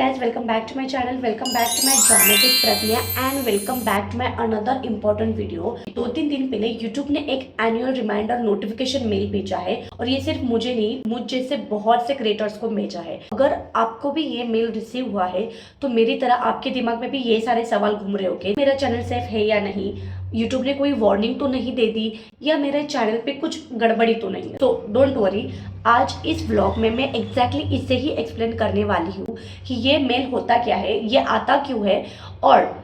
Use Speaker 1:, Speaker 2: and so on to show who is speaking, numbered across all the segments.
Speaker 1: guys, welcome back to my channel, welcome back to my dramatic Pratnya and welcome back to my another important video। 2-3 दिन पहले YouTube ने एक annual reminder notification mail भेजा है और ये सिर्फ मुझे नहीं, मुझ जैसे बहुत से क्रिएटर्स को भेजा है। अगर आपको भी ये मेल रिसीव हुआ है तो मेरी तरह आपके दिमाग में भी ये सारे सवाल घूम रहे होंगे, मेरा चैनल सेफ है या नहीं, यूट्यूब ने कोई वार्निंग तो नहीं दे दी या मेरे चैनल पे कुछ गड़बड़ी तो नहीं है। तो डोंट वरी, आज इस व्लॉग में मैं एग्जैक्टली इसे ही एक्सप्लेन करने वाली हूँ कि ये मेल होता क्या है, ये आता क्यों है और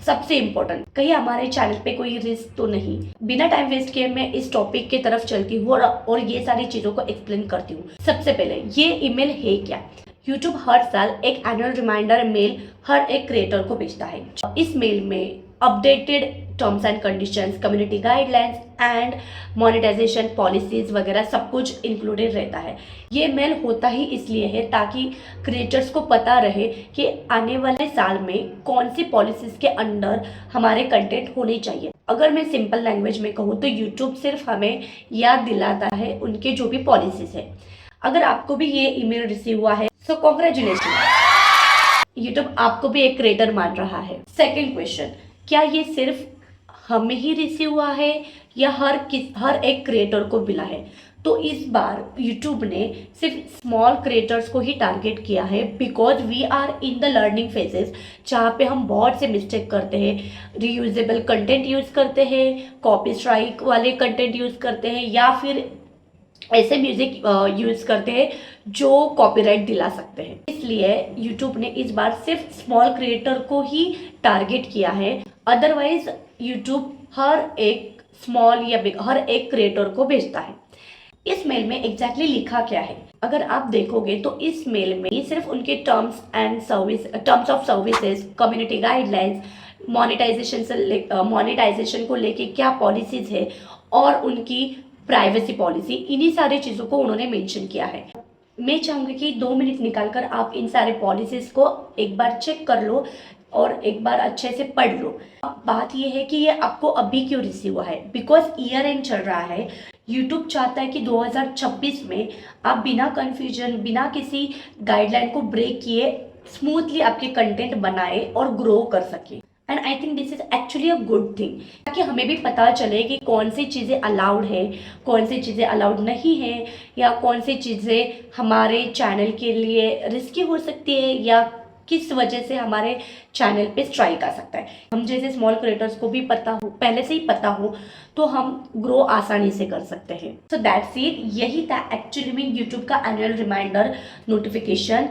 Speaker 1: सबसे इम्पोर्टेंट कहीं हमारे चैनल पे कोई रिस्क तो नहीं। बिना टाइम वेस्ट किए मैं इस टॉपिक की तरफ चलती हूँ और ये सारी चीज़ों को एक्सप्लेन करती हूँ। सबसे पहले ये ईमेल है क्या। यूट्यूब हर साल एक एनुअल रिमाइंडर मेल हर एक क्रिएटर को भेजता है। इस मेल में updated terms and conditions, community guidelines and monetisation policies वगैरह सब कुछ इंक्लूडेड रहता है। ये मेल होता ही इसलिए है ताकि क्रिएटर्स को पता रहे कि आने वाले साल में कौन सी पॉलिसीज के अंडर हमारे कंटेंट होने चाहिए। अगर मैं सिंपल लैंग्वेज में कहूँ तो यूट्यूब सिर्फ हमें याद दिलाता है उनके जो भी पॉलिसीज है। अगर आपको भी ये ईमेल रिसीव हुआ है सो कॉन्ग्रेचुलेशन, यूट्यूब आपको भी एक क्रिएटर मान रहा है। सेकेंड क्वेश्चन, क्या ये सिर्फ हमें ही रिसीव हुआ है या हर एक क्रिएटर को मिला है। तो इस बार यूट्यूब ने सिर्फ स्मॉल क्रिएटर्स को ही टारगेट किया है because we are in the learning phases, जहाँ पे हम बहुत से मिस्टेक करते हैं, रीयूजेबल कंटेंट यूज़ करते हैं, कॉपी स्ट्राइक वाले कंटेंट यूज़ करते हैं या फिर ऐसे म्यूजिक यूज़ करते हैं जो कॉपीराइट दिला सकते हैं। इसलिए यूट्यूब ने इस बार सिर्फ स्मॉल क्रिएटर को ही टारगेट किया है। अदरवाइज यूट्यूब हर एक स्मॉल या बिग हर एक क्रिएटर को भेजता है। इस मेल में एग्जैक्टली लिखा क्या है अगर आप देखोगे तो इस मेल में ये सिर्फ उनके terms of services, community guidelines, monetisation को लेके क्या पॉलिसीज है और उनकी प्राइवेसी पॉलिसी, इन्हीं सारी चीज़ों को उन्होंने मेंशन किया है। मैं चाहूँगी कि 2 मिनट निकालकर आप इन सारे पॉलिसीज को एक बार चेक कर लो और एक बार अच्छे से पढ़ लो। बात यह है कि ये आपको अभी क्यों रिसीव हुआ है, बिकॉज ईयर एंड चल रहा है। यूट्यूब चाहता है कि 2026 में आप बिना कन्फ्यूजन, बिना किसी गाइडलाइन को ब्रेक किए स्मूथली आपके कंटेंट बनाए और ग्रो कर सके। And I think this is actually a good thing, ताकि हमें भी पता चले कि कौन सी चीज़ें अलाउड है, कौन सी चीज़ें अलाउड नहीं है, या कौन सी चीज़ें हमारे चैनल के लिए रिस्की हो सकती है या किस वजह से हमारे चैनल पे स्ट्राइक आ सकता है। हम जैसे स्मॉल क्रिएटर्स को भी पता हो, पहले से ही पता हो, तो हम ग्रो आसानी से कर सकते हैं। सो दैट्स इट, यही था एक्चुअली में यूट्यूब का एनुअल रिमाइंडर नोटिफिकेशन।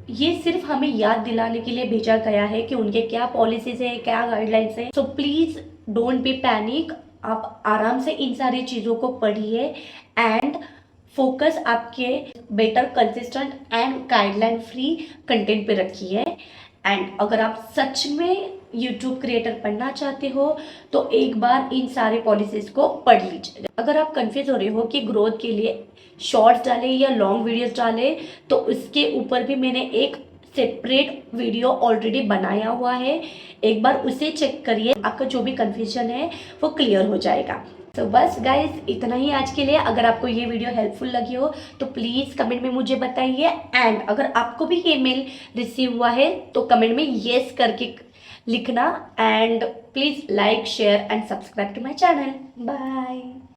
Speaker 1: ये सिर्फ हमें याद दिलाने के लिए भेजा गया है कि उनके क्या पॉलिसीज है, क्या गाइडलाइंस है। So please don't be panic, आप आराम से इन सारी चीज़ों को पढ़िए एंड फोकस आपके better, consistent and guideline free content पे रखिए। एंड अगर आप सच में यूट्यूब क्रिएटर बनना चाहते हो तो एक बार इन सारे पॉलिसीज को पढ़ लीजिए। अगर आप कंफ्यूज हो रहे हो कि ग्रोथ के लिए शॉर्ट्स डालें या लॉन्ग वीडियोस डालें, तो उसके ऊपर भी मैंने एक सेपरेट वीडियो ऑलरेडी बनाया हुआ है, एक बार उसे चेक करिए, आपका जो भी कंफ्यूजन है वो क्लियर हो जाएगा। तो बस गाइज इतना ही आज के लिए। अगर आपको ये वीडियो हेल्पफुल लगी हो तो प्लीज़ कमेंट में मुझे बताइए। एंड अगर आपको भी ये मेल रिसीव हुआ है तो कमेंट में येस करके लिखना। And please like, share and subscribe to my channel. Bye.